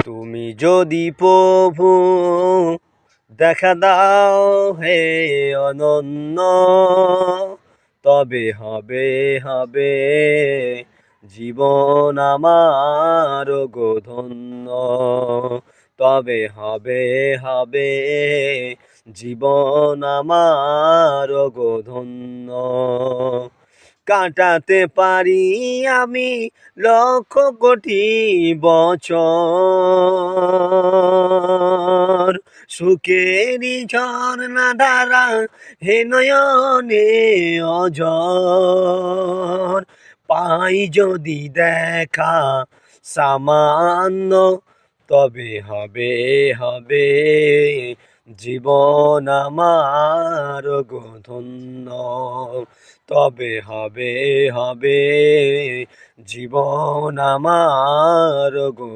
তুমি যদি প্রভু দেখা দাও হে অনন্য, তবে হবে হবে জীবন আমার গো ধন্য, তবে হবে হবে জীবন আমার গো ধন্য। কাটাতে পারি আমি লক্ষ কোটি বছর, সুখেরই ঝর্ণা ধারা হে নয়নে অঝর। পাই যদি দেখা সামান্য, তবে হবে হবে জীবন আমার গো ধন্য, তবে হবে হবে জীবন আমার গো।